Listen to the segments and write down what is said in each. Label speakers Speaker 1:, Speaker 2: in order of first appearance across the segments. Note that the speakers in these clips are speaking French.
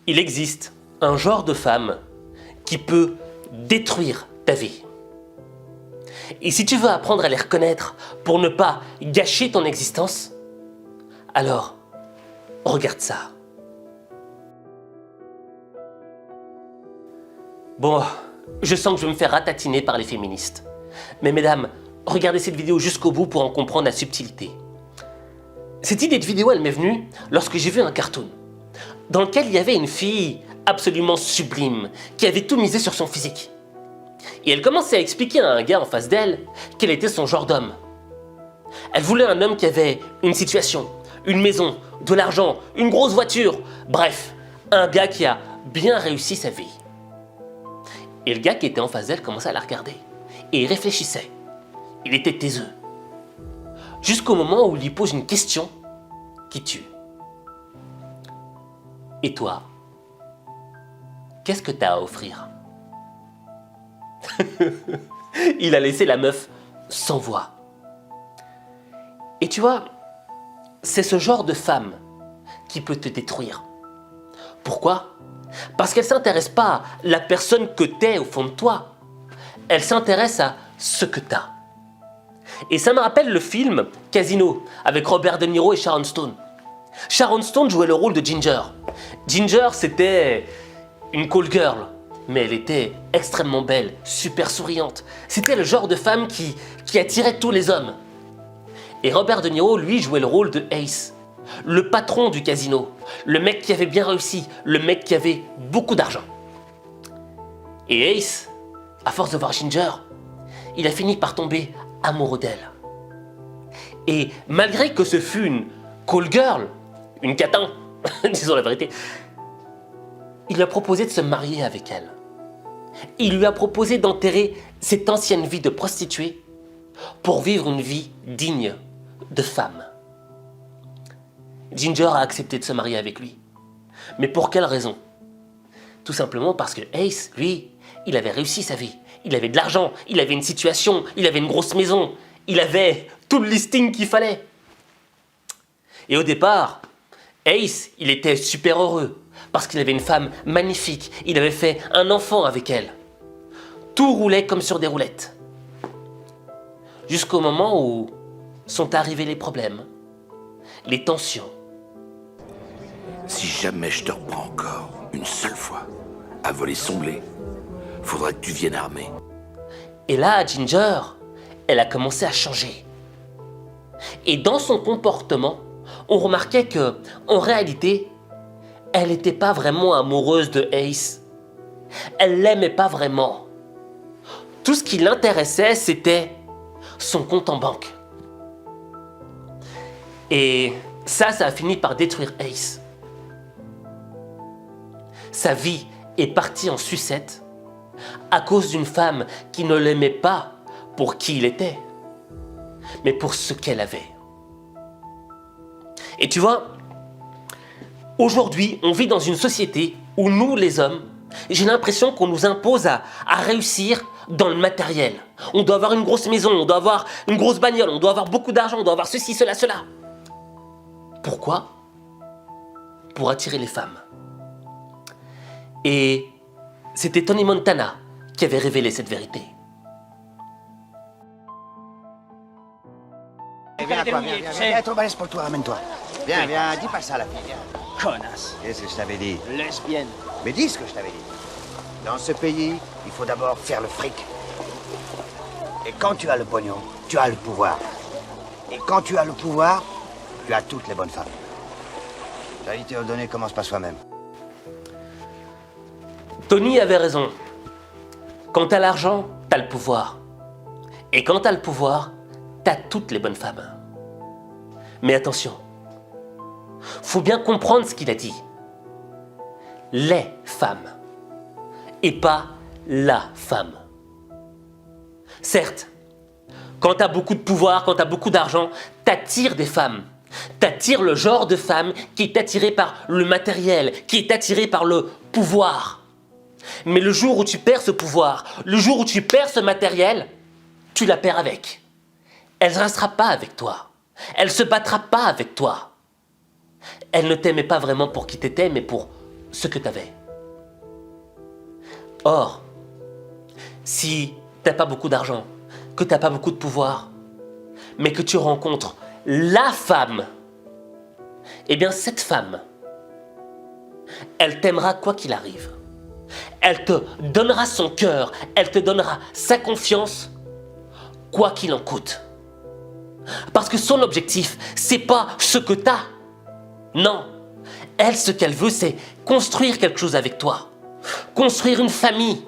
Speaker 1: Il existe un genre de femme qui peut détruire ta vie. Et si tu veux apprendre à les reconnaître pour ne pas gâcher ton existence, alors regarde ça. Bon, je sens que je vais me faire ratatiner par les féministes. Mais mesdames, regardez cette vidéo jusqu'au bout pour en comprendre la subtilité. Cette idée de vidéo, elle m'est venue lorsque j'ai vu un cartoon dans lequel il y avait une fille absolument sublime qui avait tout misé sur son physique. Et elle commençait à expliquer à un gars en face d'elle quel était son genre d'homme. Elle voulait un homme qui avait une situation, une maison, de l'argent, une grosse voiture, bref, un gars qui a bien réussi sa vie. Et le gars qui était en face d'elle commençait à la regarder. Et il réfléchissait. Il était taiseux. Jusqu'au moment où il lui pose une question qui tue. Et toi, qu'est-ce que t'as à offrir? Il a laissé la meuf sans voix. Et tu vois, c'est ce genre de femme qui peut te détruire. Pourquoi? Parce qu'elle ne s'intéresse pas à la personne que t'es au fond de toi. Elle s'intéresse à ce que t'as. Et ça me rappelle le film Casino avec Robert De Niro et Sharon Stone. Sharon Stone jouait le rôle de Ginger. Ginger, c'était une call girl, mais elle était extrêmement belle, super souriante. C'était le genre de femme qui attirait tous les hommes. Et Robert De Niro, lui, jouait le rôle de Ace, le patron du casino, le mec qui avait bien réussi, le mec qui avait beaucoup d'argent. Et Ace, à force de voir Ginger, il a fini par tomber amoureux d'elle. Et malgré que ce fût une call girl, une catin, disons la vérité, il lui a proposé de se marier avec elle. Il lui a proposé d'enterrer cette ancienne vie de prostituée pour vivre une vie digne de femme. Ginger a accepté de se marier avec lui. Mais pour quelle raison? Tout simplement parce que Ace, lui, il avait réussi sa vie. Il avait de l'argent, il avait une situation, il avait une grosse maison, il avait tout le listing qu'il fallait. Et au départ, Ace, il était super heureux parce qu'il avait une femme magnifique, il avait fait un enfant avec elle. Tout roulait comme sur des roulettes. Jusqu'au moment où sont arrivés les problèmes, les tensions.
Speaker 2: Si jamais je te reprends encore, une seule fois, à voler son blé, faudra que tu viennes armé.
Speaker 1: Et là, Ginger, elle a commencé à changer. Et dans son comportement, on remarquait que, en réalité, elle n'était pas vraiment amoureuse de Ace. Elle l'aimait pas vraiment. Tout ce qui l'intéressait, c'était son compte en banque. Et ça a fini par détruire Ace. Sa vie est partie en sucette à cause d'une femme qui ne l'aimait pas pour qui il était, mais pour ce qu'elle avait. Et tu vois, aujourd'hui, on vit dans une société où nous, les hommes, j'ai l'impression qu'on nous impose à réussir dans le matériel. On doit avoir une grosse maison, on doit avoir une grosse bagnole, on doit avoir beaucoup d'argent, on doit avoir ceci, cela, cela. Pourquoi? Pour attirer les femmes. Et c'était Tony Montana qui avait révélé cette vérité.
Speaker 3: Viens, toi, viens, trop balèze pour toi, ramène-toi. Viens, dis pas ça à la fille, viens.
Speaker 4: Connasse.
Speaker 3: Qu'est-ce que je t'avais dit?
Speaker 4: Lesbienne.
Speaker 3: Mais dis ce que je t'avais dit. Dans ce pays, il faut d'abord faire le fric. Et quand tu as le pognon, tu as le pouvoir. Et quand tu as le pouvoir, tu as toutes les bonnes femmes. Charité ordonnée commence par soi-même.
Speaker 1: Tony avait raison. Quand t'as l'argent, t'as le pouvoir. Et quand t'as le pouvoir, t'as toutes les bonnes femmes. Mais attention, faut bien comprendre ce qu'il a dit. Les femmes. Et pas la femme. Certes, quand t'as beaucoup de pouvoir, quand t'as beaucoup d'argent, t'attires des femmes. T'attires le genre de femme qui est attirée par le matériel, qui est attirée par le pouvoir. Mais le jour où tu perds ce pouvoir, le jour où tu perds ce matériel, tu la perds avec. Elle ne restera pas avec toi. Elle ne se battra pas avec toi. Elle ne t'aimait pas vraiment pour qui t'étais, mais pour ce que tu avais. Or, si tu n'as pas beaucoup d'argent, que tu n'as pas beaucoup de pouvoir, mais que tu rencontres la femme, eh bien cette femme, elle t'aimera quoi qu'il arrive. Elle te donnera son cœur, elle te donnera sa confiance, quoi qu'il en coûte. Parce que son objectif, c'est pas ce que tu as. Non, elle, ce qu'elle veut, c'est construire quelque chose avec toi. Construire une famille.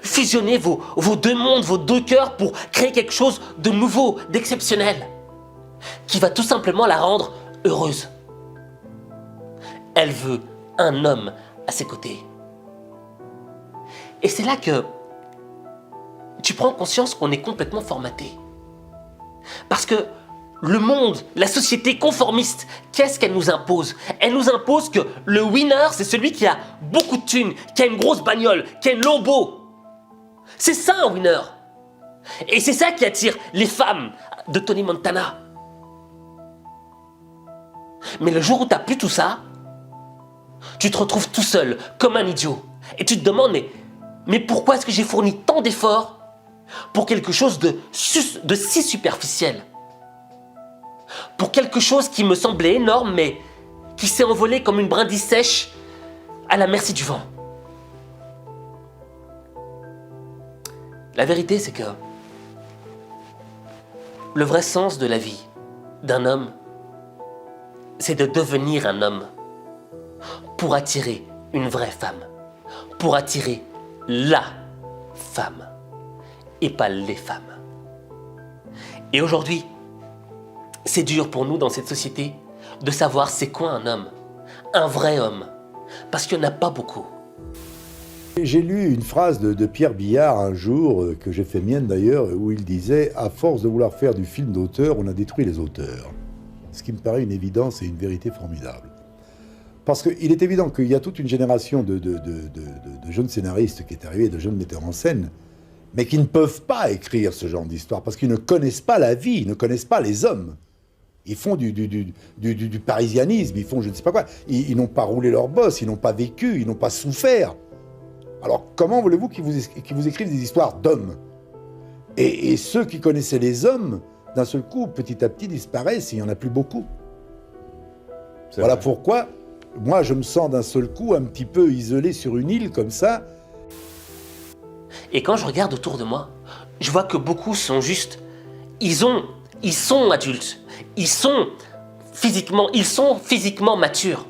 Speaker 1: Fusionner vos deux mondes, vos deux cœurs pour créer quelque chose de nouveau, d'exceptionnel, qui va tout simplement la rendre heureuse. Elle veut un homme à ses côtés. Et c'est là que tu prends conscience qu'on est complètement formaté. Parce que le monde, la société conformiste, qu'est-ce qu'elle nous impose? Elle nous impose que le winner, c'est celui qui a beaucoup de thunes, qui a une grosse bagnole, qui a une Lambo. C'est ça un winner. Et c'est ça qui attire les femmes de Tony Montana. Mais le jour où tu n'as plus tout ça, tu te retrouves tout seul, comme un idiot. Et tu te demandes, mais pourquoi est-ce que j'ai fourni tant d'efforts pour quelque chose de si superficiel? Pour quelque chose qui me semblait énorme, mais qui s'est envolé comme une brindille sèche à la merci du vent. La vérité, c'est que le vrai sens de la vie d'un homme, c'est de devenir un homme pour attirer une vraie femme, pour attirer la femme et pas les femmes. Et aujourd'hui, c'est dur pour nous dans cette société de savoir c'est quoi un vrai homme, parce qu'il n'y en a pas beaucoup.
Speaker 4: J'ai lu une phrase de Pierre Billard un jour, que j'ai fait mienne d'ailleurs, où il disait « À force de vouloir faire du film d'auteur, on a détruit les auteurs ». Ce qui me paraît une évidence et une vérité formidable. Parce qu'il est évident qu'il y a toute une génération de jeunes scénaristes qui est arrivée, de jeunes metteurs en scène, mais qui ne peuvent pas écrire ce genre d'histoire, parce qu'ils ne connaissent pas la vie, ils ne connaissent pas les hommes. Ils font du parisianisme, ils font je ne sais pas quoi. Ils n'ont pas roulé leur bosse, ils n'ont pas vécu, ils n'ont pas souffert. Alors comment voulez-vous qu'ils vous écrivent des histoires d'hommes? Et ceux qui connaissaient les hommes, d'un seul coup, petit à petit, disparaissent, et il n'y en a plus beaucoup. Voilà pourquoi, moi, je me sens d'un seul coup un petit peu isolé sur une île comme ça.
Speaker 1: Et quand je regarde autour de moi, je vois que beaucoup sont juste... Ils sont adultes. Ils sont physiquement matures.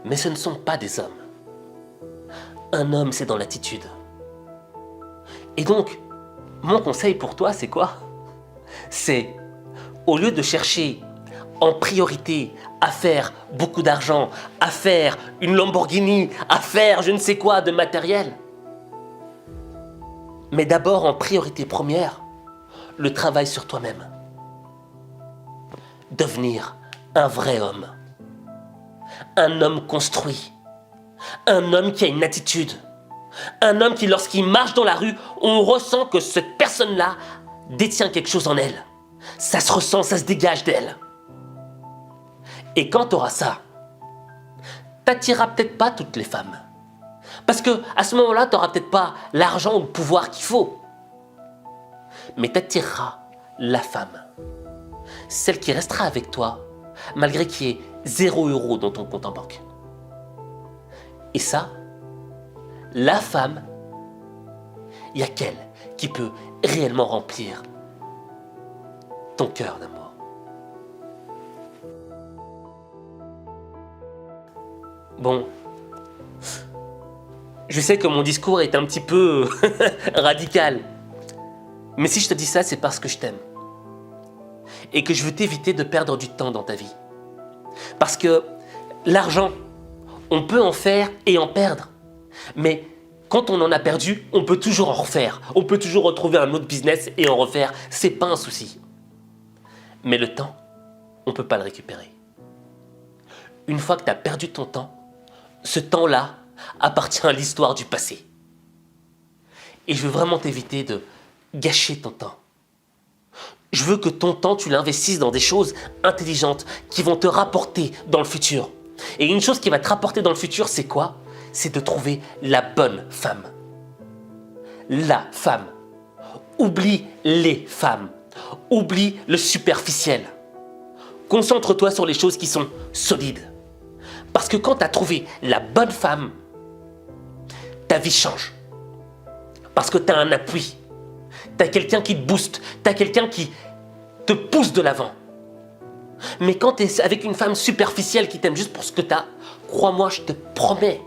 Speaker 1: Mais ce ne sont pas des hommes. Un homme, c'est dans l'attitude. Et donc, mon conseil pour toi, c'est quoi? C'est, au lieu de chercher en priorité à faire beaucoup d'argent, à faire une Lamborghini, à faire je ne sais quoi de matériel, mais d'abord en priorité première, le travail sur toi-même. Devenir un vrai homme. Un homme construit. Un homme qui a une attitude. Un homme qui, lorsqu'il marche dans la rue, on ressent que cette personne-là détient quelque chose en elle. Ça se ressent, ça se dégage d'elle. Et quand tu auras ça, t'attireras peut-être pas toutes les femmes. Parce que à ce moment-là, tu n'auras peut-être pas l'argent ou le pouvoir qu'il faut. Mais t'attireras la femme. Celle qui restera avec toi, malgré qu'il y ait 0 € dans ton compte en banque. Et ça, la femme, il n'y a qu'elle qui peut réellement remplir ton cœur d'amour. Bon, je sais que mon discours est un petit peu radical, mais si je te dis ça, c'est parce que je t'aime. Et que je veux t'éviter de perdre du temps dans ta vie. Parce que l'argent, on peut en faire et en perdre. Mais quand on en a perdu, on peut toujours en refaire. On peut toujours retrouver un autre business et en refaire. C'est pas un souci. Mais le temps, on ne peut pas le récupérer. Une fois que tu as perdu ton temps, ce temps-là appartient à l'histoire du passé. Et je veux vraiment t'éviter de gâcher ton temps. Je veux que ton temps, tu l'investisses dans des choses intelligentes qui vont te rapporter dans le futur. Et une chose qui va te rapporter dans le futur, c'est quoi? C'est de trouver la bonne femme. La femme. Oublie les femmes. Oublie le superficiel. Concentre-toi sur les choses qui sont solides. Parce que quand tu as trouvé la bonne femme, ta vie change. Parce que tu as un appui. Tu as quelqu'un qui te booste. Tu as quelqu'un qui te pousse de l'avant. Mais quand tu es avec une femme superficielle qui t'aime juste pour ce que tu as, crois-moi, je te promets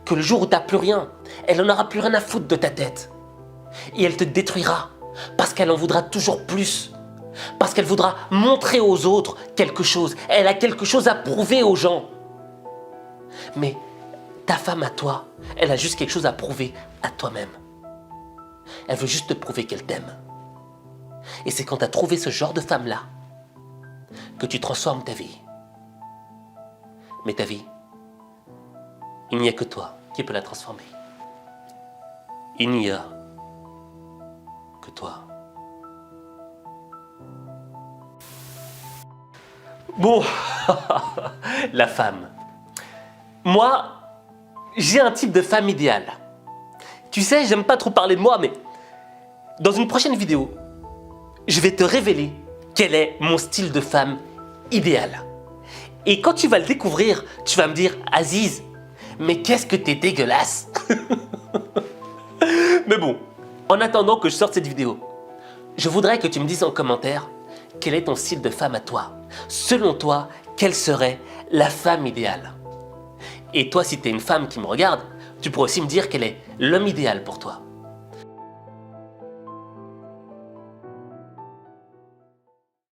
Speaker 1: que le jour où tu n'as plus rien, elle n'en aura plus rien à foutre de ta tête. Et elle te détruira parce qu'elle en voudra toujours plus. Parce qu'elle voudra montrer aux autres quelque chose. Elle a quelque chose à prouver aux gens. Mais ta femme à toi, elle a juste quelque chose à prouver à toi-même. Elle veut juste te prouver qu'elle t'aime. Et c'est quand tu as trouvé ce genre de femme-là que tu transformes ta vie. Mais ta vie, il n'y a que toi qui peux la transformer. Il n'y a que toi. Bon, la femme. Moi, j'ai un type de femme idéale. Tu sais, j'aime pas trop parler de moi, mais dans une prochaine vidéo, je vais te révéler quel est mon style de femme idéal. Et quand tu vas le découvrir, tu vas me dire, Aziz, mais qu'est-ce que t'es dégueulasse. Mais bon, en attendant que je sorte cette vidéo, je voudrais que tu me dises en commentaire quel est ton style de femme à toi. Selon toi, quelle serait la femme idéale? Et toi, si tu es une femme qui me regarde, tu pourrais aussi me dire quel est l'homme idéal pour toi.